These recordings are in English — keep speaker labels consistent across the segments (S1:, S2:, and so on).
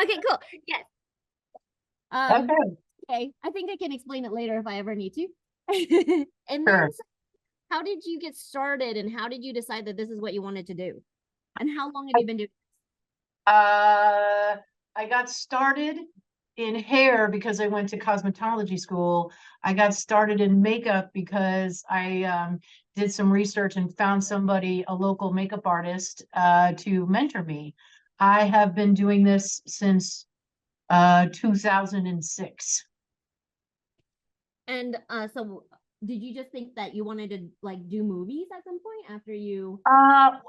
S1: Okay, cool. Yes. Um,
S2: Okay,
S1: okay. I think I can explain it later if I ever need to. And then
S2: sure.
S1: how did you get started and how did you decide that this is what you wanted to do? And how long have you been doing
S2: Uh, I got started in hair because I went to cosmetology school. I got started in makeup because I did some research and found somebody, a local makeup artist, to mentor me. I have been doing this since 2006.
S1: And so did you just think that you wanted to like do movies at some point after you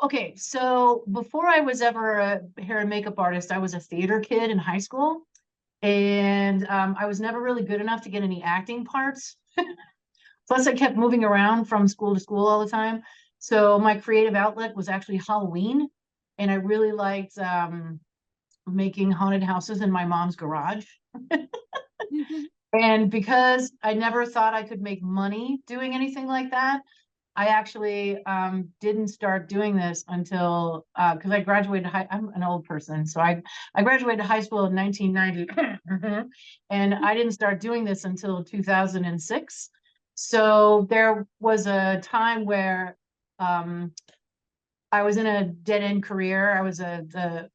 S2: Okay, so before I was ever a hair and makeup artist, I was a theater kid in high school, and I was never really good enough to get any acting parts. Plus, I kept moving around from school to school all the time. So my creative outlet was actually Halloween, and I really liked making haunted houses in my mom's garage. And because I never thought I could make money doing anything like that, I actually didn't start doing this until because I graduated high. I'm an old person, so I graduated high school in 1990, and I didn't start doing this until 2006. So there was a time where um, I was in a dead end career. I was a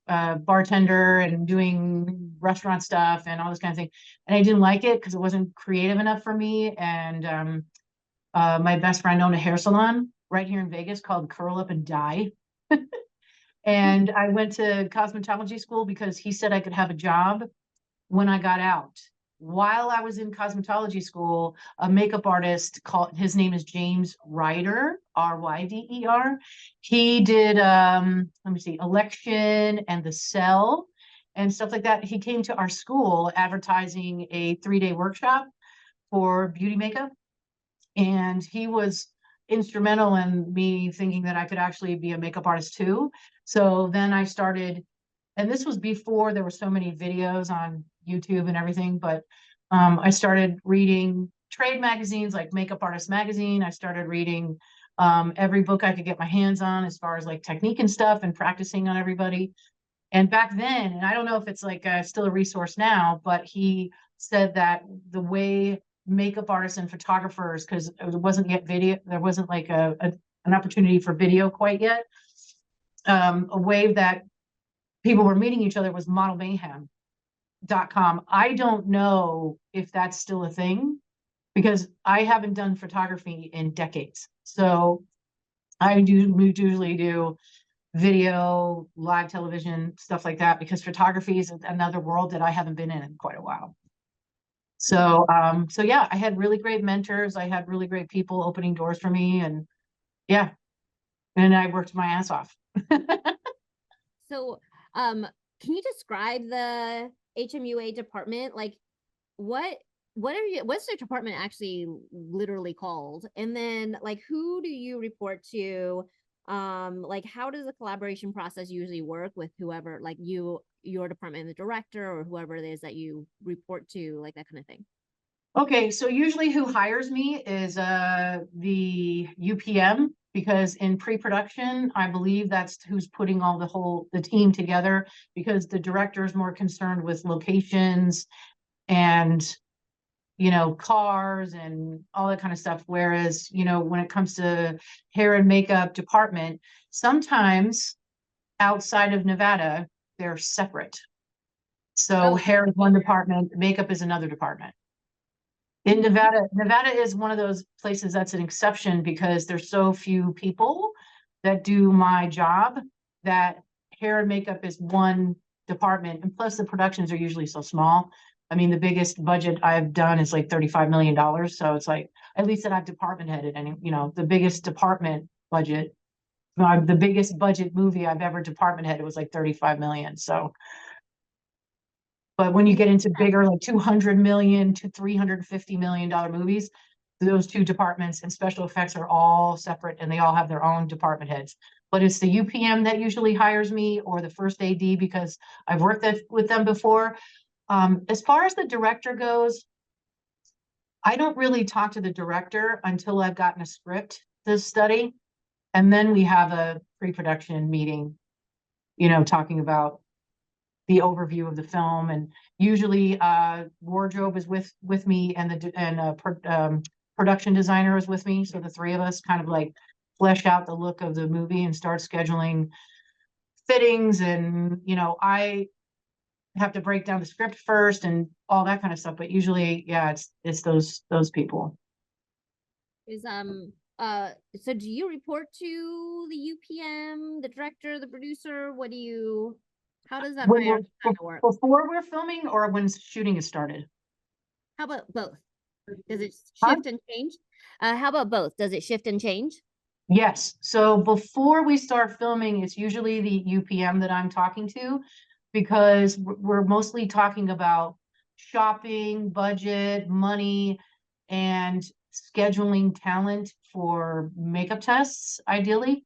S2: bartender and doing restaurant stuff and all this kind of thing, and I didn't like it because it wasn't creative enough for me. And my best friend owned a hair salon right here in Vegas called Curl Up and Dye. And I went to cosmetology school because he said I could have a job when I got out. While I was in cosmetology school, a makeup artist called, his name is James Ryder, Ryder. He did, let me see, Election and The Cell and stuff like that. He came to our school advertising a 3-day workshop for beauty makeup. And he was instrumental in me thinking that I could actually be a makeup artist too. So then I started, and this was before there were so many videos on YouTube and everything, but I started reading trade magazines like Makeup Artist Magazine. I started reading every book I could get my hands on as far as like technique and stuff and practicing on everybody. And back then, and I don't know if it's like still a resource now, but he said that the way makeup artists and photographers, because it wasn't yet video, there wasn't like an opportunity for video quite yet. A way that people were meeting each other was modelmayhem.com. I don't know if that's still a thing because I haven't done photography in decades. So I do usually do video, live television, stuff like that, because photography is another world that I haven't been in quite a while. So yeah, I had really great mentors. I had really great people opening doors for me, and yeah, and I worked my ass off.
S1: so can you describe the HMUA department? Like what what's the department actually literally called? And then like who do you report to? Like how does the collaboration process usually work with whoever like your department, the director or whoever it is that you report to, like that kind of thing?
S2: Okay, so usually who hires me is the UPM because in pre-production, I believe that's who's putting all the team together because the director is more concerned with locations and cars and all that kind of stuff. Whereas, when it comes to hair and makeup department, sometimes outside of Nevada, they're separate. So
S1: Oh,
S2: hair is one department, makeup is another department. In Nevada is one of those places that's an exception because there's so few people that do my job that hair and makeup is one department. And plus the productions are usually so small. I mean, the biggest budget I've done is like $35 million. So it's like, at least that I've department headed and, the biggest department budget, the biggest budget movie I've ever department headed was like 35 million. So but when you get into bigger, like 200 million to $350 million movies, those two departments and special effects are all separate and they all have their own department heads. But it's the UPM that usually hires me or the first AD because I've worked with them before. As far as the director goes, I don't really talk to the director until I've gotten a script to study. And then we have a pre-production meeting, talking about the overview of the film. And usually wardrobe is with me, and production designer is with me. So the three of us kind of like flesh out the look of the movie and start scheduling fittings. And I have to break down the script first and all that kind of stuff. But usually, yeah, it's those people.
S1: Is so do you report to the UPM, the director, the producer? How does that
S2: When
S1: hire
S2: we're
S1: kind of work?
S2: before we're filming, or when shooting is started?
S1: How about both? Does it
S2: Huh?
S1: shift and change? How about both? Does it shift and change?
S2: Yes. So before we start filming, it's usually the UPM that I'm talking to, because we're mostly talking about shopping, budget, money, and scheduling talent for makeup tests, ideally.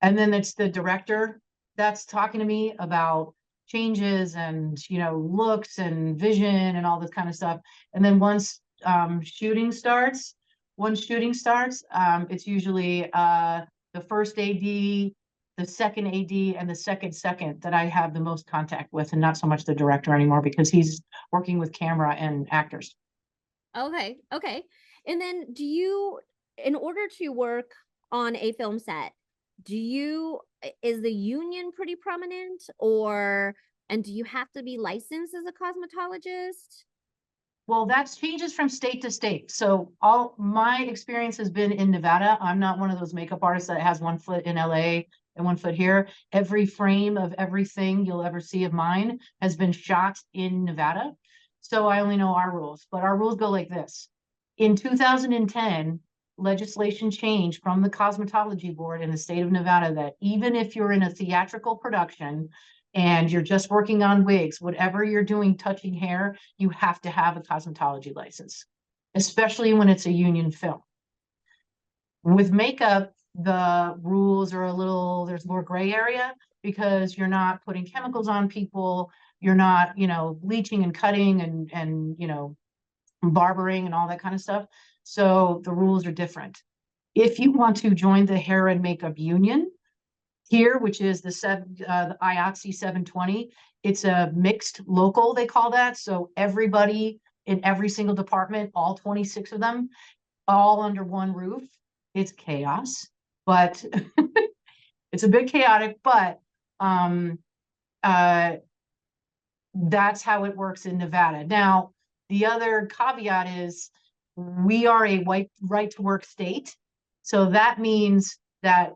S2: And then it's the director that's talking to me about changes and looks and vision and all this kind of stuff. And then once shooting starts, it's usually the first AD, the second AD, and the second that I have the most contact with, and not so much the director anymore, because he's working with camera and actors.
S1: Okay, okay. And then in order to work on a film set, is the union pretty prominent, and do you have to be licensed as a cosmetologist?
S2: Well, that changes from state to state. So all my experience has been in Nevada. I'm not one of those makeup artists that has one foot in LA and one foot here. Every frame of everything you'll ever see of mine has been shot in Nevada. So I only know our rules, but our rules go like this. In 2010, legislation changed from the Cosmetology Board in the state of Nevada that even if you're in a theatrical production and you're just working on wigs, whatever you're doing touching hair, you have to have a cosmetology license, especially when it's a union film. With makeup, the rules are there's more gray area, because you're not putting chemicals on people, you're not, bleaching and cutting and barbering and all that kind of stuff. So the rules are different. If you want to join the hair and makeup union here, which is the IOTC 720, it's a mixed local, they call that. So everybody in every single department, all 26 of them, all under one roof. It's chaos, but it's a bit chaotic, but that's how it works in Nevada. Now, the other caveat is we are a white right to work state. So that means that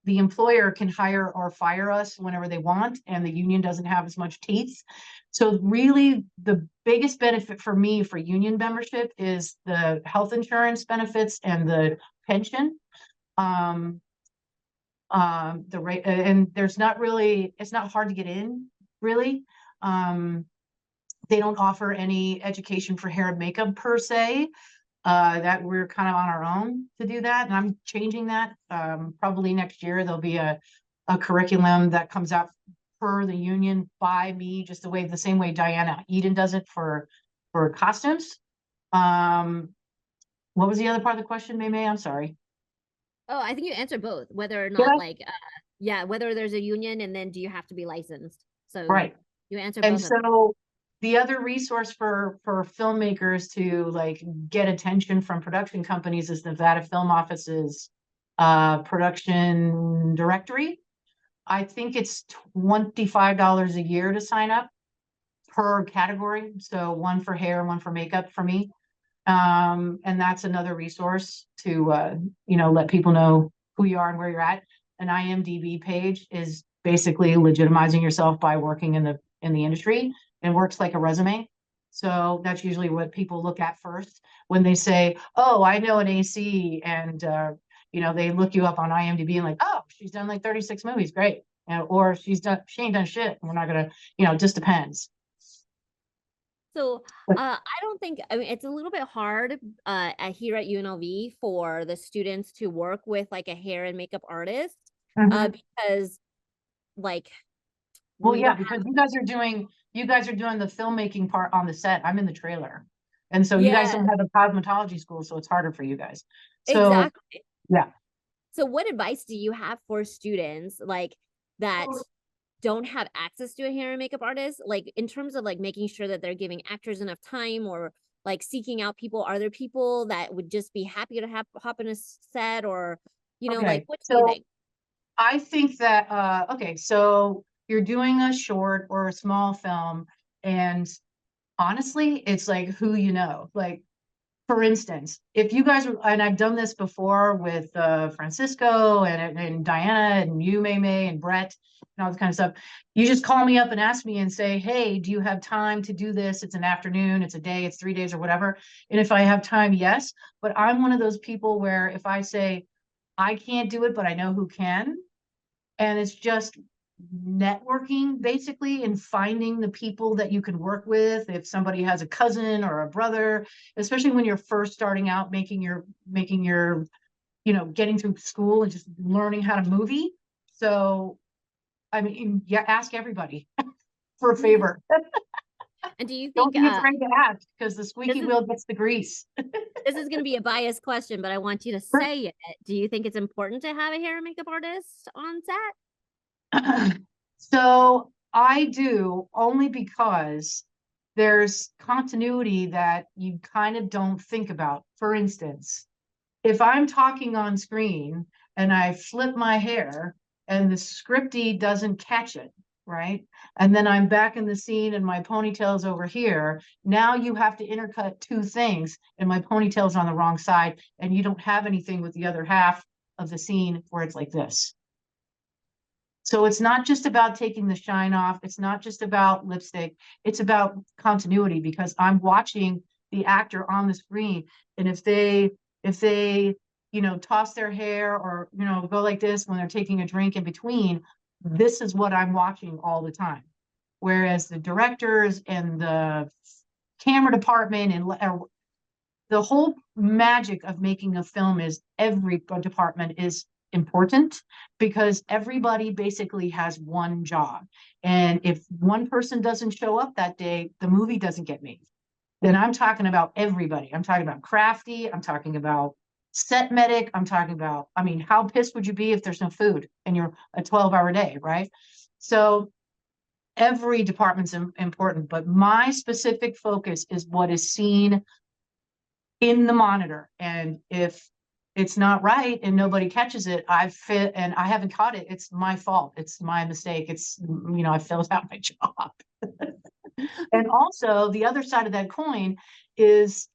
S2: the employer can hire or fire us whenever they want, and the union doesn't have as much teeth. So really, the biggest benefit for me for union membership is the health insurance benefits and the pension. The rate, and it's not hard to get in, really. They don't offer any education for hair and makeup per se. That we're kind of on our own to do that. And I'm changing that. Probably next year, there'll be a curriculum that comes out per the union by me, just the same way Diana Eden does it for costumes. What was the other part of the question, May May? I'm sorry.
S1: Oh, I think you answered both, whether or
S2: Did
S1: not
S2: I?
S1: yeah, whether there's a union, and then do you have to be licensed? So
S2: Right.
S1: you answered
S2: And
S1: both of them.
S2: so the other resource for filmmakers to like get attention from production companies is Nevada Film Office's production directory. I think it's $25 a year to sign up per category. So one for hair, one for makeup for me. And that's another resource to let people know who you are and where you're at. An IMDb page is basically legitimizing yourself by working in the industry, and works like a resume. So that's usually what people look at first when they say, "Oh, I know an AC," and they look you up on IMDb and like, "Oh, she's done like 36 movies, great," or she ain't done shit. We're not gonna, it just depends.
S1: So I don't think, I mean, it's a little bit hard here at UNLV for the students to work with like a hair and makeup artist because like
S2: Well,
S1: we
S2: yeah,
S1: don't
S2: because
S1: have,
S2: you guys are doing the filmmaking part on the set. I'm in the trailer. And so you guys
S1: yeah,
S2: don't have a cosmetology school, so it's harder for you guys. So
S1: exactly.
S2: yeah.
S1: So what advice do you have for students like that don't have access to a hair and makeup artist, like in terms of like making sure that they're giving actors enough time or like seeking out people, are there people that would just be happy to hop in a set, or like
S2: Okay,
S1: what do you
S2: so
S1: think?
S2: I think that okay, so you're doing a short or a small film, and honestly, it's like who you know. Like, for instance, if you guys are, and I've done this before with Francisco and Diana and you, May May and Brett and all this kind of stuff. You just call me up and ask me and say, hey, do you have time to do this? It's an afternoon, it's a day, it's 3 days or whatever. And if I have time, yes. But I'm one of those people where if I say I can't do it, but I know who can, and it's just networking basically and finding the people that you can work with. If somebody has a cousin or a brother, especially when you're first starting out making your getting through school and just learning how to movie. So I mean, yeah, ask everybody for a favor.
S1: And do you
S2: Don't
S1: think
S2: be afraid to ask, because the
S1: this
S2: squeaky
S1: is
S2: wheel gets the grease.
S1: this is going to be a biased question, but I want you to say it. Do you think it's important to have a hair and makeup artist on set?
S2: So I do, only because there's continuity that you kind of don't think about. For instance, if I'm talking on screen and I flip my hair and the scripty doesn't catch it, right? And then I'm back in the scene and my ponytail's over here. Now you have to intercut two things and my ponytail's on the wrong side and you don't have anything with the other half of the scene where it's like this. So it's not just about taking the shine off. It's not just about lipstick. It's about continuity, because I'm watching the actor on the screen. And if they toss their hair or, go like this when they're taking a drink in between, this is what I'm watching all the time. Whereas the directors and the camera department and the whole magic of making a film is every department is important, because everybody basically has one job. And if one person doesn't show up that day, the movie doesn't get made. Then I'm talking about everybody. I'm talking about crafty. I'm talking about set medic. I'm talking about, I mean, how pissed would you be if there's no food and you're a 12-hour day, right? So every department's important, but my specific focus is what is seen in the monitor. And if it's not right and nobody catches it, and I haven't caught it, it's my fault. It's my mistake. I filled out my job. And also the other side of that coin is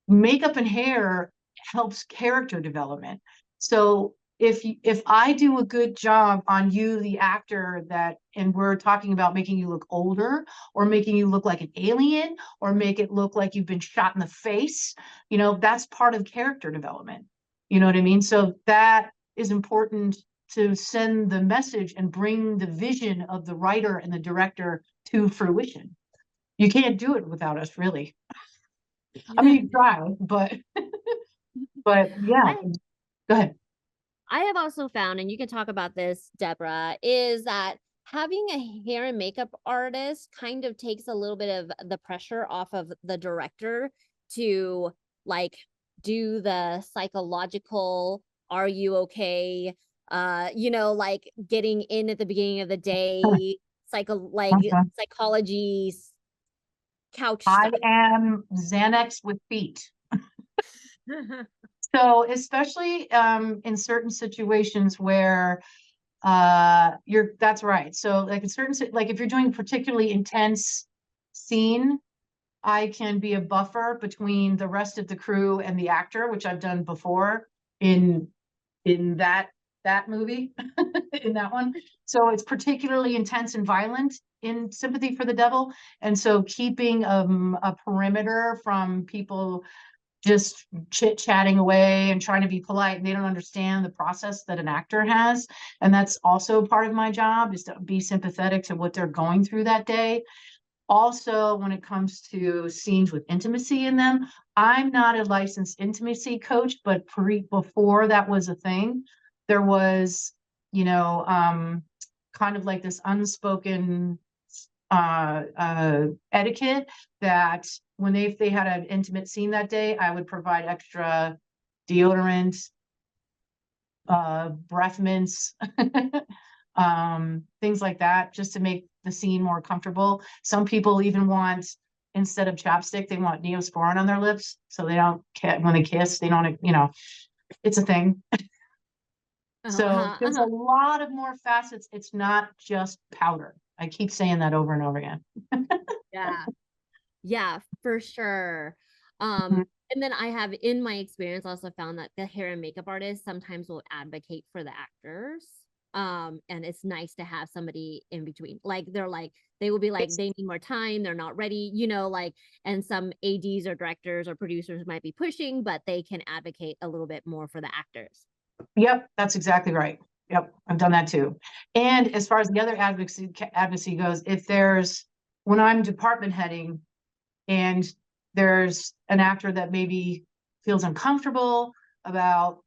S2: makeup and hair helps character development. So if I do a good job on you, the actor, and we're talking about making you look older or making you look like an alien or make it look like you've been shot in the face, that's part of character development. You know what I mean? So that is important to send the message and bring the vision of the writer and the director to fruition. You can't do it without us, really. I mean, you try, but yeah,
S1: I
S2: go ahead.
S1: I have also found, and you can talk about this, Deborah, is that having a hair and makeup artist kind of takes a little bit of the pressure off of the director to like do the psychological, are you okay? Like getting in at the beginning of the day, psychology couch
S2: I
S1: stuff.
S2: am Xanax with feet. So especially in certain situations where that's right. So like in certain, like if you're doing a particularly intense scene, I can be a buffer between the rest of the crew and the actor, which I've done before in that movie, in that one. So it's particularly intense and violent in Sympathy for the Devil. And so keeping a perimeter from people just chit-chatting away and trying to be polite, and they don't understand the process that an actor has. And that's also part of my job, is to be sympathetic to what they're going through that day. Also, when it comes to scenes with intimacy in them, I'm not a licensed intimacy coach, but before that was a thing, there was, kind of like this unspoken etiquette that when if they had an intimate scene that day, I would provide extra deodorant, breath mints, things like that, just to make the scene more comfortable. Some people even want, instead of chapstick, they want Neosporin on their lips, so they don't, when they kiss, they don't, it's a thing. So
S1: Uh-huh,
S2: there's a lot of more facets. It's not just powder. I keep saying that over and over again.
S1: yeah. Yeah, for sure.
S2: Mhm.
S1: And then I have, in my experience, also found that the hair and makeup artists sometimes will advocate for the actors. And it's nice to have somebody in between. Like they will be like,
S2: It's,
S1: they need more time, they're not ready, like, and some ADs or directors or producers might be pushing, but they can advocate a little bit more for the actors.
S2: yep, that's exactly right. Yep, I've done that too. And as far as the other advocacy goes, if there's, when I'm department heading and there's an actor that maybe feels uncomfortable about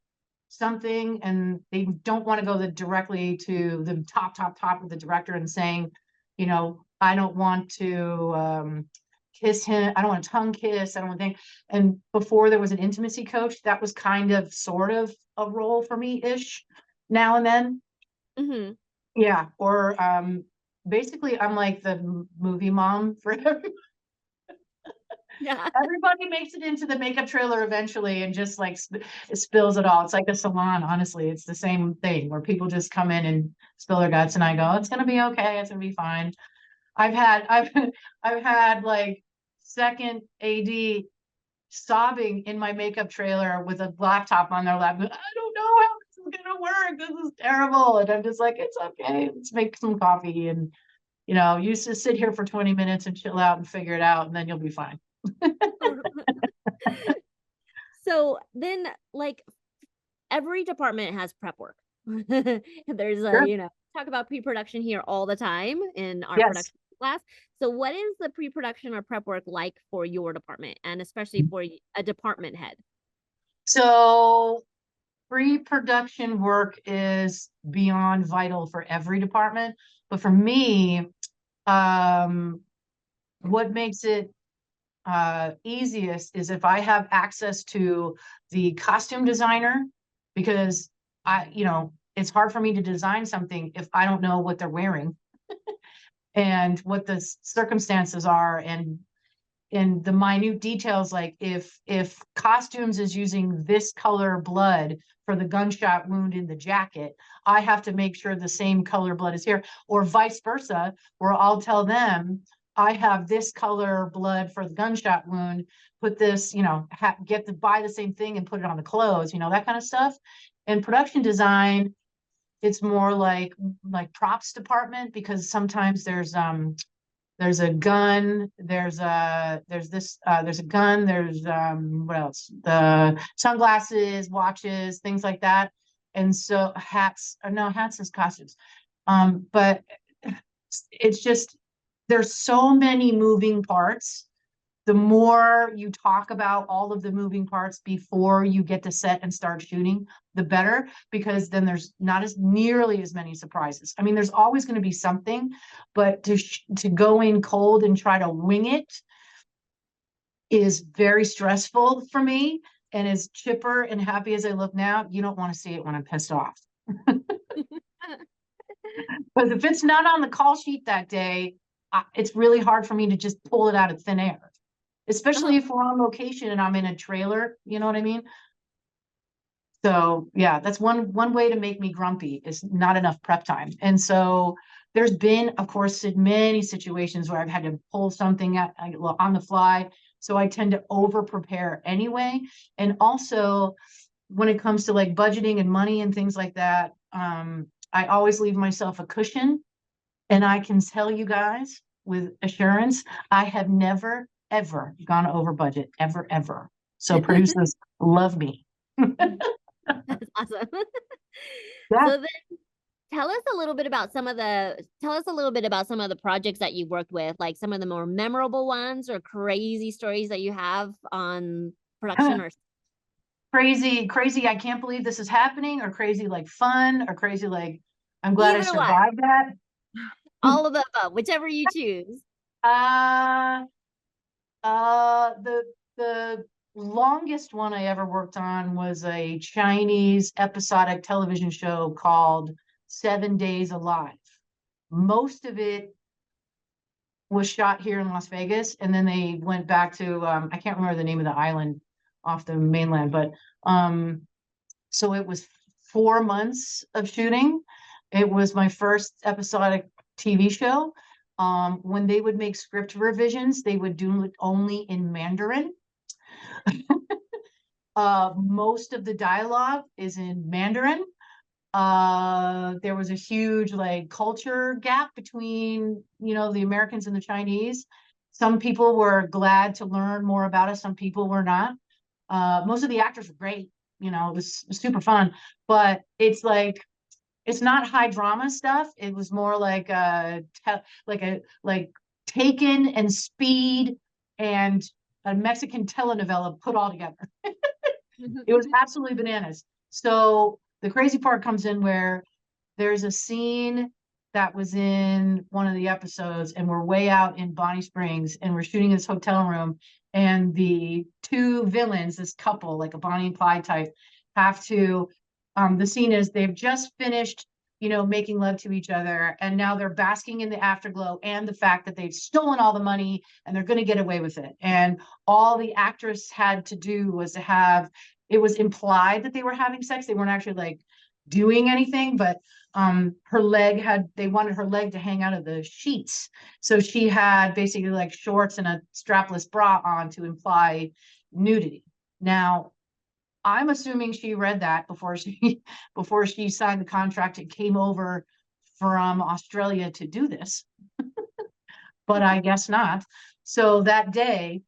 S2: something and they don't want to go directly to the top of the director and saying, I don't want to kiss him, I don't want to tongue kiss, I don't want to think. And before there was an intimacy coach, that was kind of sort of a role for me ish now and then.
S1: Mm-hmm.
S2: Yeah. Or basically I'm like the movie mom for
S1: Yeah.
S2: everybody makes it into the makeup trailer eventually and just like spills it all. It's like a salon, honestly. It's the same thing where people just come in and spill their guts and I go, it's gonna be okay, it's gonna be fine. I've I've had like second AD sobbing in my makeup trailer with a laptop on their lap. I don't know how this is gonna work. This is terrible. And I'm just like, it's okay. Let's make some coffee and you just sit here for 20 minutes and chill out and figure it out, and then you'll be fine.
S1: So then, like, every department has prep work. There's
S2: Sure.
S1: talk about pre-production here all the time in our
S2: Yes.
S1: production class. So what is the pre-production or prep work like for your department, and especially for a department head?
S2: So pre-production work is beyond vital for every department, but for me, what makes it easiest is if I have access to the costume designer, because it's hard for me to design something if I don't know what they're wearing and what the circumstances are, and the minute details, like if costumes is using this color blood for the gunshot wound in the jacket, I have to make sure the same color blood is here, or vice versa, where I'll tell them I have this color blood for the gunshot wound, put this, get to buy the same thing and put it on the clothes, that kind of stuff. And production design, it's more like props department, because sometimes there's a gun, there's a gun, there's what else, the sunglasses, watches, things like that. And so hats, no, hats is costumes, but it's just, there's so many moving parts. The more you talk about all of the moving parts before you get to set and start shooting, the better, because then there's not as nearly as many surprises. I mean, there's always going to be something, but to go in cold and try to wing it is very stressful for me. And as chipper and happy as I look now, you don't want to see it when I'm pissed off. Because if it's not on the call sheet that day, it's really hard for me to just pull it out of thin air, especially if we're on location and I'm in a trailer, you know what I mean? So yeah, that's one way to make me grumpy, is not enough prep time. And so there's been, of course, many situations where I've had to pull something on the fly. So I tend to over prepare anyway. And also when it comes to like budgeting and money and things like that, I always leave myself a cushion. And I can tell you guys with assurance, I have never, ever gone over budget, ever, ever. So producers love me.
S1: That's awesome.
S2: Yeah.
S1: So then tell us a little bit about some of the projects that you worked with, like some of the more memorable ones or crazy stories that you have on production or
S2: Crazy, crazy, I can't believe this is happening, or crazy like fun, or crazy like I'm glad I
S1: either one,
S2: survived that.
S1: all of the above, whichever you choose.
S2: Uh the longest one I ever worked on was a Chinese episodic television show called 7 Days Alive. Most of it was shot here in Las Vegas, and then they went back to I can't remember the name of the island off the mainland, but so it was 4 months of shooting. It was my first episodic TV show. When they would make script revisions, they would do it only in Mandarin. Most of the dialogue is in Mandarin. There was a huge like culture gap between, you know, the Americans and the Chinese. Some people were glad to learn more about us. Some people were not. Most of the actors were great. You know, it was super fun, but it's like, it's not high drama stuff. It was more like like Taken and Speed and a Mexican telenovela put all together. It was absolutely bananas. So the crazy part comes in where there's a scene that was in one of the episodes, and we're way out in Bonnie Springs, and we're shooting this hotel room, and the two villains, this couple, like a Bonnie and Clyde type, have to, the scene is they've just finished, you know, making love to each other, and now they're basking in the afterglow and the fact that they've stolen all the money and they're going to get away with it. And all the actress had to do was to have, it was implied that they were having sex. They weren't actually like doing anything, but her leg had, they wanted her leg to hang out of the sheets. So she had basically like shorts and a strapless bra on to imply nudity. Now, I'm assuming she read that before she signed the contract and came over from Australia to do this. But I guess not. So that day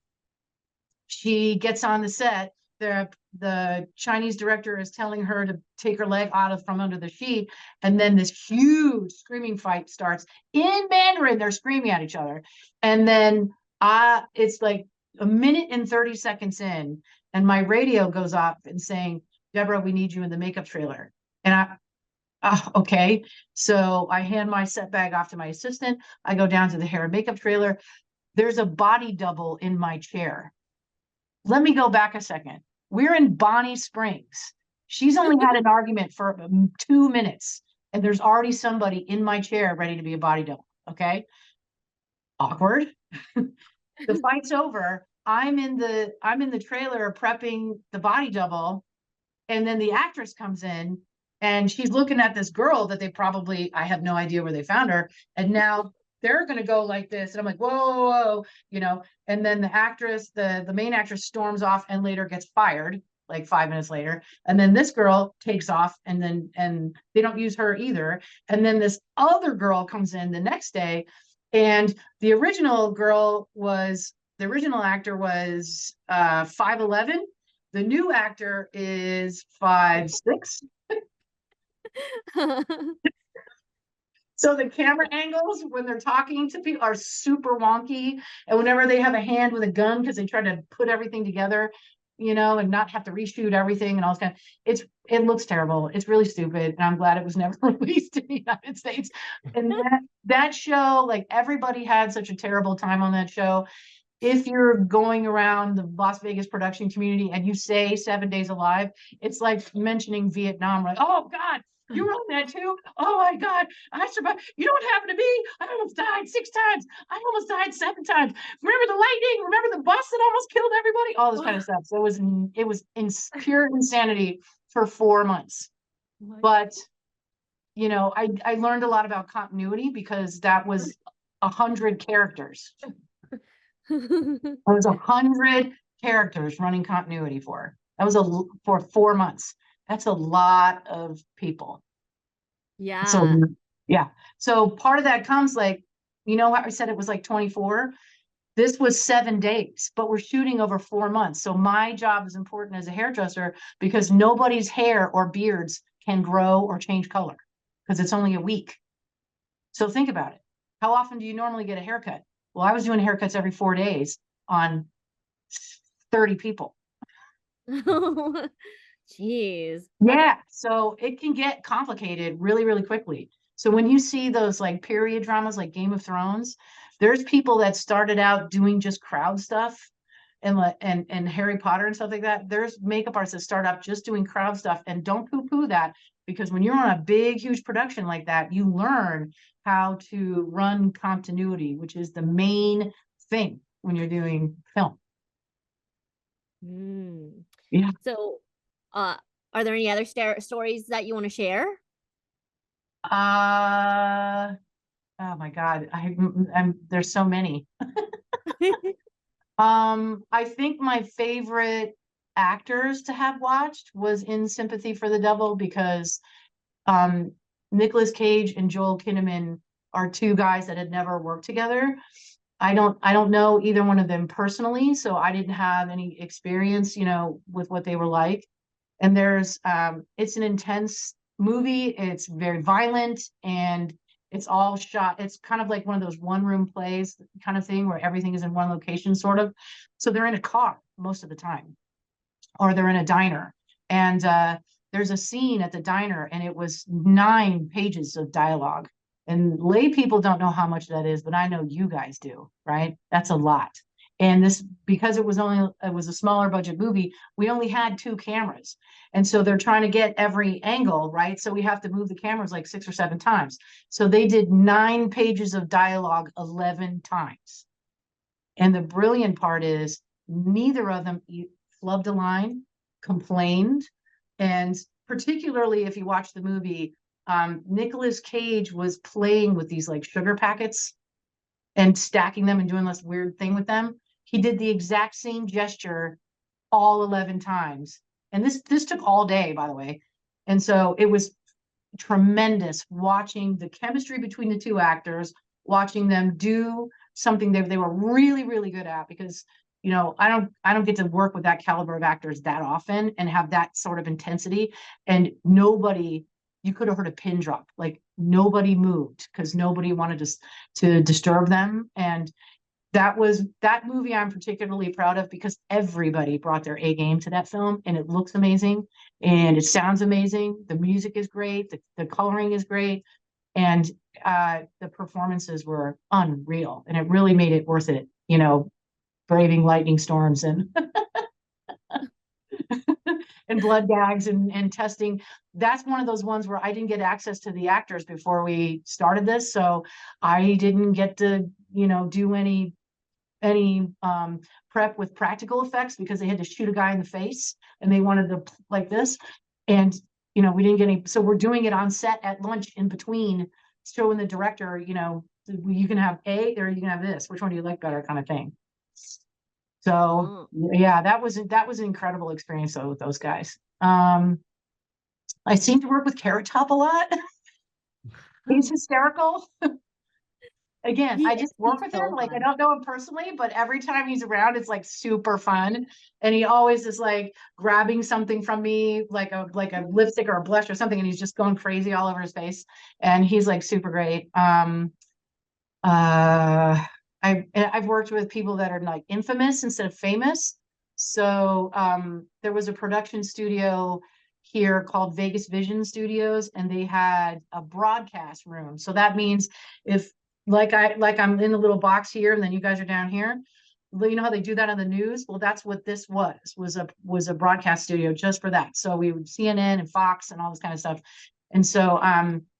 S2: she gets on the set. The Chinese director is telling her to take her leg out of from under the sheet, and then this huge screaming fight starts in Mandarin. They're screaming at each other, and then it's like a minute and 30 seconds in, and my radio goes off and saying, "Deborah, we need you in the makeup trailer." And okay. So I hand my set bag off to my assistant. I go down to the hair and makeup trailer. There's a body double in my chair. Let me go back a second. We're in Bonnie Springs. She's only had an argument for 2 minutes, and there's already somebody in my chair ready to be a body double. Okay. Awkward. The fight's over. I'm in the trailer prepping the body double, and then the actress comes in, and she's looking at this girl that they probably, I have no idea where they found her, and now they're going to go like this, and I'm like, whoa, whoa, whoa, you know. And then the actress, the main actress, storms off and later gets fired like 5 minutes later, and then this girl takes off, and they don't use her either. And then this other girl comes in the next day, and the original actor was 5'11". The new actor is 5'6". So the camera angles when they're talking to people are super wonky. And whenever they have a hand with a gun, because they try to put everything together, you know, and not have to reshoot everything and all this kind of, it looks terrible. It's really stupid. And I'm glad it was never released in the United States. And that show, like, everybody had such a terrible time on that show. If you're going around the Las Vegas production community and you say 7 Days Alive, it's like mentioning Vietnam. Like, oh God, you were on that too? Oh my God, I survived. You know what happened to me? I almost died 6 times. I almost died 7 times. Remember the lightning? Remember the bus that almost killed everybody? All this kind of stuff. So it was pure insanity for 4 months. But, you know, I learned a lot about continuity because that was 100 characters. It was 100 characters running continuity for. That was for 4 months. That's a lot of people.
S1: Yeah.
S2: So yeah. So part of that comes like, you know what I said, it was like 24. This was 7 days, but we're shooting over 4 months. So my job is important as a hairdresser because nobody's hair or beards can grow or change color because it's only a week. So think about it. How often do you normally get a haircut? Well, I was doing haircuts every 4 days on 30 people.
S1: Jeez.
S2: Yeah. So it can get complicated really, really quickly. So when you see those like period dramas like Game of Thrones, there's people that started out doing just crowd stuff and Harry Potter and stuff like that. There's makeup artists that start out just doing crowd stuff, and don't poo-poo that. because when you're on a big, huge production like that, you learn how to run continuity, which is the main thing when you're doing film.
S1: Mm.
S2: Yeah.
S1: So, are there any other stories that you want to share?
S2: Oh my God. There's so many. I think my favorite actors to have watched was in Sympathy for the Devil, because um Nicolas Cage and Joel Kinnaman are two guys that had never worked together. I don't know either one of them personally, so I didn't have any experience, with what they were like. And it's an intense movie. It's very violent, and it's all shot. It's kind of like one of those one room plays kind of thing where everything is in one location, sort of. So they're in a car most of the time, or they're in a diner. And there's a scene at the diner, and it was 9 pages of dialogue. And lay people don't know how much that is, but I know you guys do, right? That's a lot. And this, because it was a smaller budget movie, we only had 2 cameras. And so they're trying to get every angle, right? So we have to move the cameras like 6 or 7 times. So they did 9 pages of dialogue 11 times. And the brilliant part is neither of them flubbed a line, complained. And particularly if you watch the movie, Nicolas Cage was playing with these like sugar packets and stacking them and doing this weird thing with them. He did the exact same gesture all 11 times. And this took all day, by the way. And so it was tremendous watching the chemistry between the 2 actors, watching them do something they were really, really good at, because I don't get to work with that caliber of actors that often and have that sort of intensity. And you could have heard a pin drop. Like nobody moved because nobody wanted to disturb them. And that movie I'm particularly proud of, because everybody brought their A game to that film, and it looks amazing and it sounds amazing. The music is great. The coloring is great. And the performances were unreal, and it really made it worth it, braving lightning storms and and blood bags and testing. That's one of those ones where I didn't get access to the actors before we started this. So I didn't get to, do any prep with practical effects, because they had to shoot a guy in the face and they wanted to like this. And, we didn't get any, so we're doing it on set at lunch in between, showing the director, you can have A or you can have this. Which one do you like better, kind of thing. So
S1: Oh.
S2: yeah, that was an incredible experience though with those guys. I seem to work with Carrot Top a lot. He's hysterical. Again, I just work
S1: He's
S2: with him.
S1: so
S2: Like I
S1: fun.
S2: don't know him personally, but every time he's around, it's like super fun. And he always is like grabbing something from me, like a lipstick or a blush or something, and he's just going crazy all over his face. And he's like super great. I've worked with people that are like infamous instead of famous. So there was a production studio here called Vegas Vision Studios, and they had a broadcast room. So that means if I'm in the little box here, and then you guys are down here. Well, you know how they do that on the news? Well, that's what this was a broadcast studio just for that. So we would CNN and Fox and all this kind of stuff. And so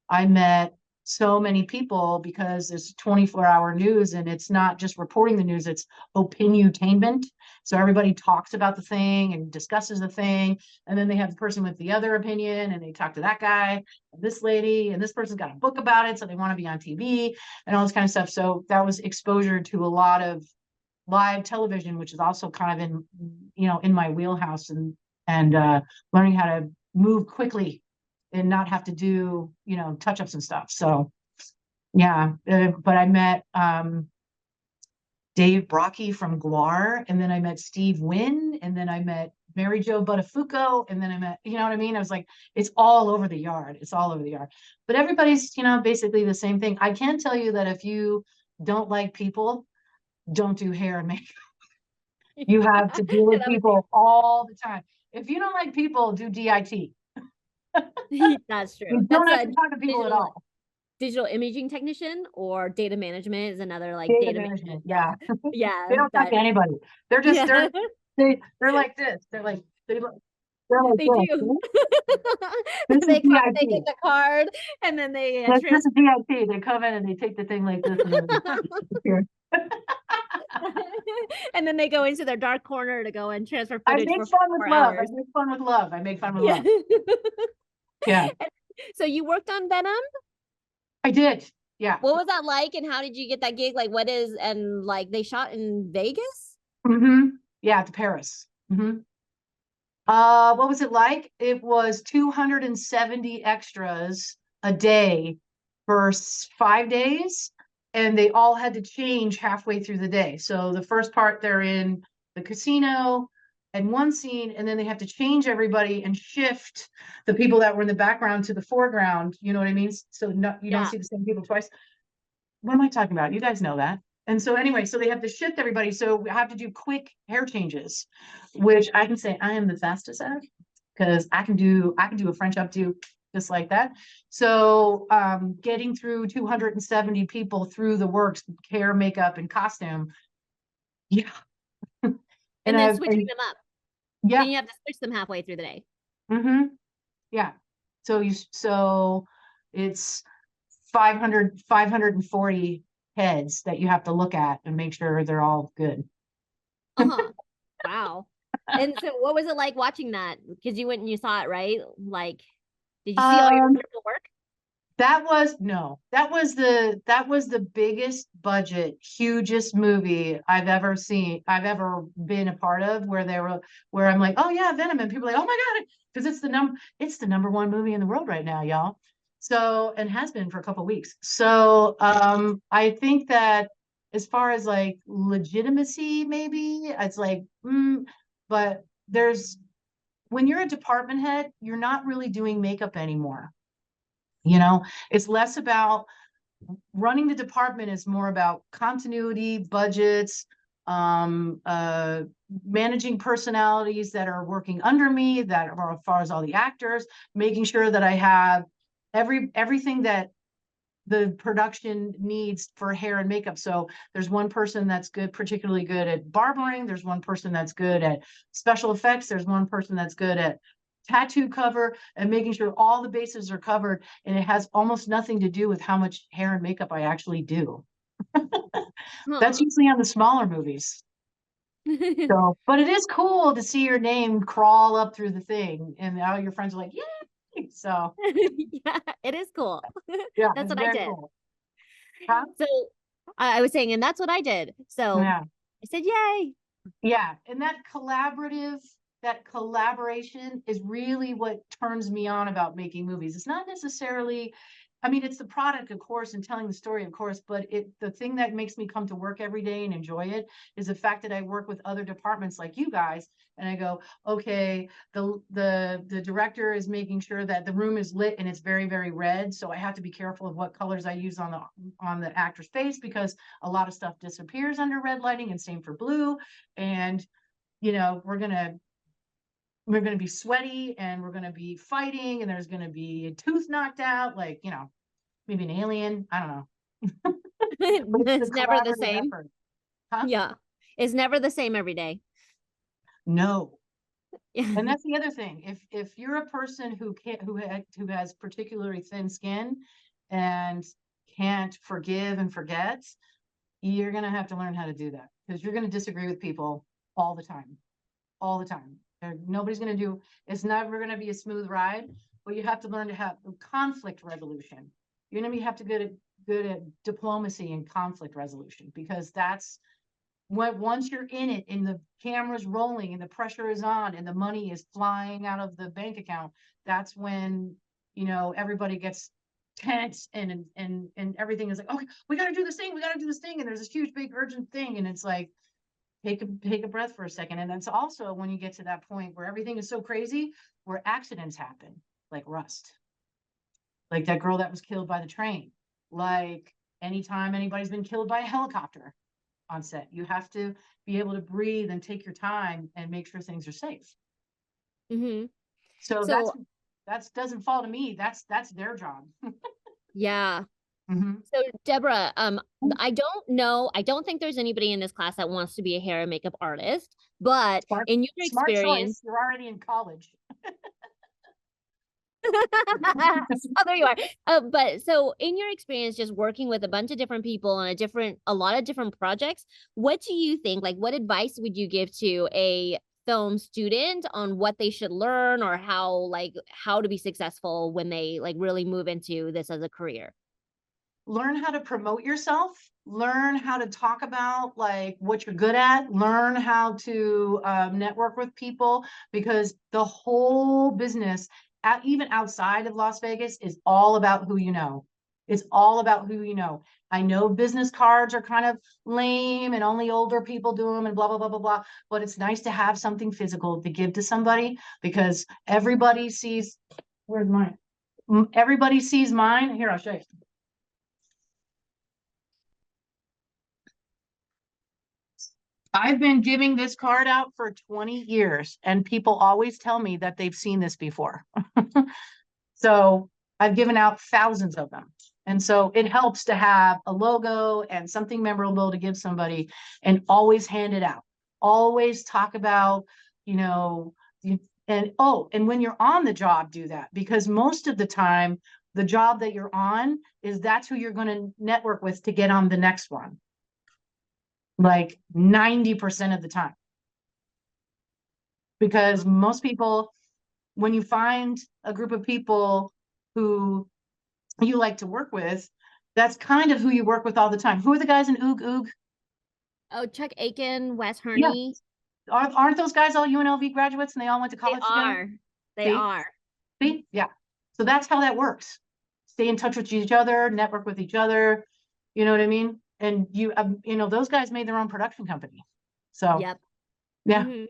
S2: I met so many people, because there's 24-hour news, and it's not just reporting the news, it's opiniotainment. So everybody talks about the thing and discusses the thing, and then they have the person with the other opinion, and they talk to that guy and this lady, and this person's got a book about it, so they want to be on TV and all this kind of stuff. So that was exposure to a lot of live television, which is also kind of in my wheelhouse, and learning how to move quickly and not have to do, touch-ups and stuff. So yeah, but I met Dave Brocky from Guar, and then I met Steve Wynn, and then I met Mary Jo Buttafuoco, and then I met, you know what I mean? I was like, it's all over the yard. It's all over the yard. But everybody's, basically the same thing. I can tell you that if you don't like people, don't do hair and makeup. You have to deal with
S1: That was
S2: people all the time. If you don't like people, do DIT.
S1: That's true.
S2: You don't
S1: That's
S2: have
S1: a
S2: to talk to people at
S1: digital
S2: all.
S1: digital imaging technician, or data management is another like
S2: Data
S1: data
S2: management,
S1: management
S2: yeah.
S1: job. Yeah,
S2: They don't talk
S1: that
S2: to anybody. They're just
S1: yeah.
S2: they're like this. They're like They're like
S1: They
S2: this.
S1: do.
S2: This is
S1: They get
S2: VIP.
S1: the card and then they
S2: This
S1: transfer.
S2: is VIP. They come in and they take the thing like this and then they disappear.
S1: And then they go into their dark corner to go and transfer
S2: I
S1: footage
S2: make
S1: for
S2: fun with
S1: 4
S2: love. I
S1: hours.
S2: make fun with love. I make fun with
S1: Yeah.
S2: love. Yeah,
S1: So you worked on Venom?
S2: I did. Yeah.
S1: What was that like and how did you get that gig? Like what is and like they shot in Vegas?
S2: Yeah, to Paris. What was it like? It was 270 extras a day for 5 days, and they all had to change halfway through the day. So the first part they're in the casino and one scene, and then they have to change everybody and shift the people that were in the background to the foreground. You know what I mean? So no, you don't
S1: Yeah.
S2: see the same people twice. What am I talking about? You guys know that. And so anyway, so they have to shift everybody. So we have to do quick hair changes, which I can say I am the fastest at because I can do a French updo just like that. So getting through 270 people through the works, hair, makeup, and costume. Yeah.
S1: And
S2: And
S1: then
S2: I
S1: switching them up.
S2: yeah.
S1: Then you have to switch them halfway through the day.
S2: Yeah. So it's 540 heads that you have to look at and make sure they're all good.
S1: Uh-huh. Wow. And so what was it like watching that? Because you went and you saw it, right? Like, did you see all your
S2: Um,
S1: wonderful work?
S2: that was no, that was the biggest budget, hugest movie I've ever seen, I've ever been a part of where I'm like, oh yeah, Venom, and people are like, oh my God, because it's the number one movie in the world right now, y'all. So, and has been for a couple of weeks. So I think that as far as like legitimacy, maybe it's like, but there's when you're a department head, you're not really doing makeup anymore. It's less about running the department, is more about continuity, budgets, managing personalities that are working under me, that are as far as all the actors, making sure that I have everything that the production needs for hair and makeup. So there's one person that's particularly good at barbering. There's one person that's good at special effects. There's one person that's good at tattoo cover, and making sure all the bases are covered. And it has almost nothing to do with how much hair and makeup I actually do. That's
S1: Huh.
S2: usually on the smaller movies. So, but it is cool to see your name crawl up through the thing and all your friends are like, yay. So
S1: Yeah, it is cool.
S2: yeah,
S1: That's
S2: it's
S1: what I
S2: very
S1: did.
S2: cool. Huh?
S1: So I was saying, and that's what I did. So
S2: Yeah.
S1: I said, yay.
S2: Yeah, and that collaboration is really what turns me on about making movies. It's not necessarily, I mean, it's the product, of course, and telling the story, of course, but the thing that makes me come to work every day and enjoy it is the fact that I work with other departments like you guys, and I go, okay, the director is making sure that the room is lit and it's very, very red. So I have to be careful of what colors I use on the actor's face, because a lot of stuff disappears under red lighting, and same for blue. And we're gonna be sweaty, and we're gonna be fighting, and there's gonna be a tooth knocked out, like maybe an alien. I don't know. But it's a
S1: It's never the
S2: collaborative
S1: same.
S2: effort. Huh?
S1: Yeah. It's never the same every day.
S2: No.
S1: Yeah.
S2: And that's the other thing. If you're a person who has particularly thin skin and can't forgive and forget, you're gonna have to learn how to do that, because you're gonna disagree with people all the time. All the time. Nobody's going to do, it's never going to be a smooth ride, but you have to learn to have conflict resolution. You're going to have to good at diplomacy and conflict resolution, because that's once you're in it and the camera's rolling and the pressure is on and the money is flying out of the bank account, that's when, everybody gets tense and everything is like, okay, we got to do this thing. We got to do this thing. And there's this huge, big, urgent thing. And it's like, take a breath for a second. And that's also when you get to that point where everything is so crazy, where accidents happen, like Rust, like that girl that was killed by the train, like anytime anybody's been killed by a helicopter on set, you have to be able to breathe and take your time and make sure things are safe.
S1: Hmm.
S2: So
S1: So
S2: that's doesn't fall to me. That's their job.
S1: yeah.
S2: Mhm.
S1: So Deborah, I don't think there's anybody in this class that wants to be a hair and makeup artist, but
S2: Smart,
S1: in your
S2: smart
S1: experience,
S2: choice. You're already in college.
S1: Oh, there you are. But so in your experience, just working with a bunch of different people on a lot of different projects, what do you think? Like, what advice would you give to a film student on what they should learn or how to be successful when they like really move into this as a career?
S2: Learn how to promote yourself, learn how to talk about like what you're good at, learn how to network with people, because the whole business, even outside of Las Vegas, is all about who you know. It's all about who you know. I know business cards are kind of lame and only older people do them and blah, blah, blah, blah, blah. But it's nice to have something physical to give to somebody, because everybody sees, where's mine? Everybody sees mine. Here, I'll show you. I've been giving this card out for 20 years, and people always tell me that they've seen this before. So I've given out thousands of them. And so it helps to have a logo and something memorable to give somebody, and always hand it out. Always talk about, you know, and when you're on the job, do that, because most of the time, the job that you're on that's who you're going to network with to get on the next one. Like 90% of the time. Because most people, when you find a group of people who you like to work with, that's kind of who you work with all the time. Who are the guys in Oog Oog?
S1: Oh, Chuck Aiken, Wes
S2: Yeah.
S1: Herney.
S2: Aren't those guys all UNLV graduates and they all went to
S1: They
S2: college together?
S1: are. They
S2: See?
S1: are.
S2: See? Yeah. So that's how that works. Stay in touch with each other, network with each other. You know what I mean? And those guys made their own production company. So
S1: Yep.
S2: yeah.
S1: Mhm.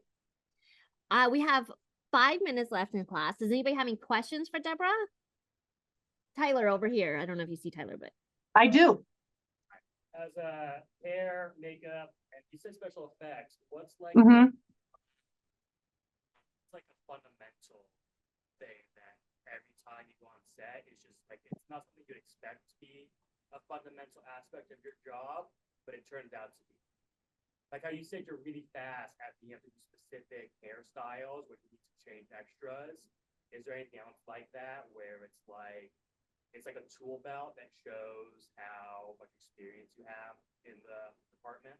S1: We have 5 minutes left in class. Does anybody have any questions for Deborah? Tyler over here. I don't know if you see Tyler, but
S2: I do.
S3: As hair, makeup, and you said special effects, what's like
S2: Mm-hmm.
S3: it's like a fundamental thing that every time you go on set is just like it's not something you'd expect to be a fundamental aspect of your job, but it turns out to be. Like how you said you're really fast at being able to do specific hairstyles where you need to change extras. Is there anything else like that where it's like a tool belt that shows how much experience you have in the department?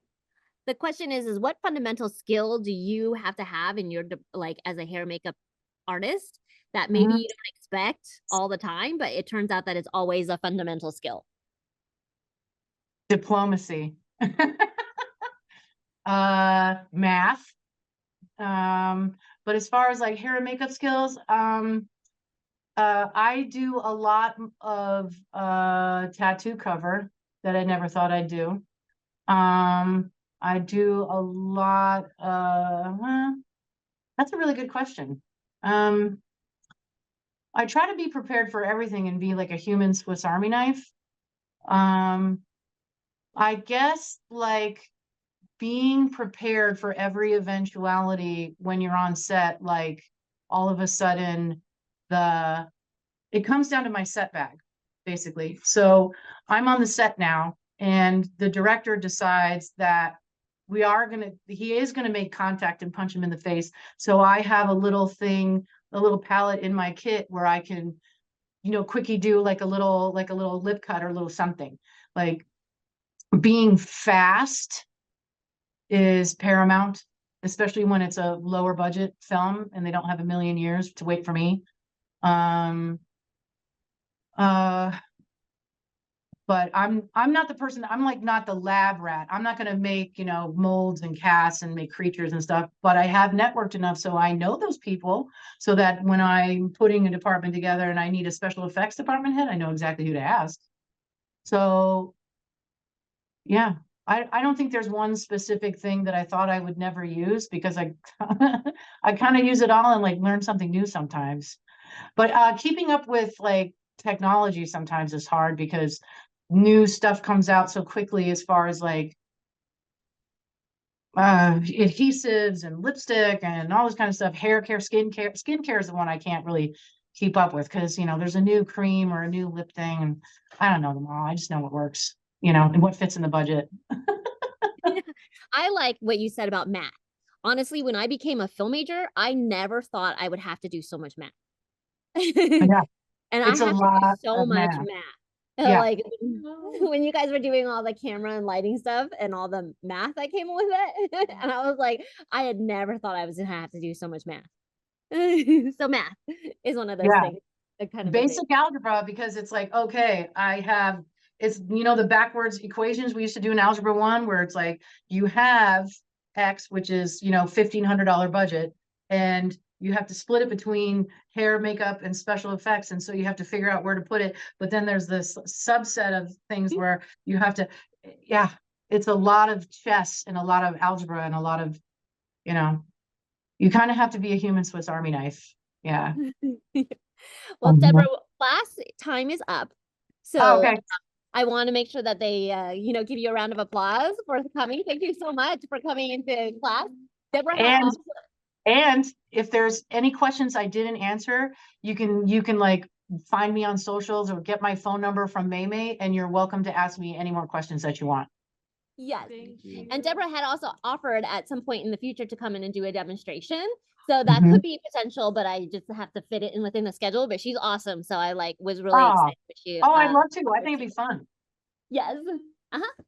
S1: the question is what fundamental skill do you have to have in your like as a hair makeup artist that maybe
S2: Mm-hmm.
S1: you don't expect all the time, but it turns out that it's always a fundamental skill?
S2: Diplomacy. Math. But as far as like hair and makeup skills, I do a lot of tattoo cover that I never thought I'd do. I do a lot that's a really good question. I try to be prepared for everything and be like a human Swiss Army knife. I guess like being prepared for every eventuality when you're on set, like all of a sudden it comes down to my set bag, basically. So I'm on the set now, and the director decides that he is gonna make contact and punch him in the face. So I have a little thing, a little palette in my kit where I can, quickie do like a little lip cut or a little something. Like being fast is paramount, especially when it's a lower budget film and they don't have a million years to wait for me. But I'm not the person, I'm like not the lab rat. I'm not gonna make, molds and casts and make creatures and stuff, but I have networked enough so I know those people, so that when I'm putting a department together and I need a special effects department head, I know exactly who to ask. So yeah, I don't think there's one specific thing that I thought I would never use, because I I kind of use it all and like learn something new sometimes. But keeping up with like technology sometimes is hard, because new stuff comes out so quickly, as far as like adhesives and lipstick and all this kind of stuff. Hair care, skin care is the one I can't really keep up with, because there's a new cream or a new lip thing, and I don't know them all. I just know what works, and what fits in the budget.
S1: I like what you said about math. Honestly, when I became a film major, I never thought I would have to do so much math.
S2: Yeah,
S1: And I
S2: it's a
S1: have to do
S2: lot
S1: so
S2: of
S1: much
S2: math.
S1: math.
S2: Yeah.
S1: Like when you guys were doing all the camera and lighting stuff and all the math that came with it. And I was like, I had never thought I was gonna have to do so much math. So math is one of those
S2: Yeah.
S1: things that kind of
S2: Basic algebra, because it's like, okay, it's, the backwards equations we used to do in algebra 1, where it's like, you have X, which is, $1,500 budget, and you have to split it between hair, makeup, and special effects. And so you have to figure out where to put it. But then there's this subset of things where you have to, yeah, it's a lot of chess and a lot of algebra and a lot of, you kind of have to be a human Swiss Army knife. Yeah.
S1: Well,
S2: Mhm.
S1: Deborah, class time is up.
S2: Oh,
S1: So
S2: okay.
S1: I want to make sure that they, give you a round of applause for coming. Thank you so much for coming into class. Deborah had
S2: And
S1: also,
S2: And if there's any questions I didn't answer, you can like find me on socials or get my phone number from May May, and you're welcome to ask me any more questions that you want.
S1: yes.
S4: Thank you.
S1: And Deborah had also offered at some point in the future to come in and do a demonstration. So that
S2: Mhm.
S1: could be potential, but I just have to fit it in within the schedule. But she's awesome. So I was really
S2: Oh.
S1: excited with you.
S2: Oh, I'd love to. I think it'd be fun.
S1: Yes.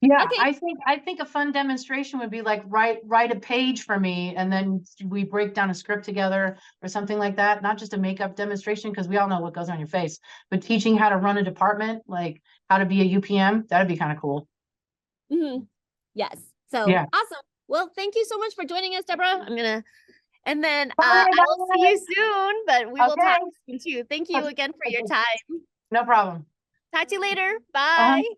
S2: Yeah,
S1: Okay.
S2: I think a fun demonstration would be like write a page for me, and then we break down a script together or something like that. Not just a makeup demonstration, because we all know what goes on your face, but teaching how to run a department, like how to be a UPM, that'd be kind of cool.
S1: Mhm. Yes. So
S2: Yeah.
S1: awesome. Well, thank you so much for joining us, Deborah. And then
S2: Bye,
S1: I will see you soon, but we will talk
S2: Okay.
S1: soon too. Thank you again for your
S2: Okay.
S1: time.
S2: No problem.
S1: Talk to you later.
S2: Uh-huh.
S1: Bye.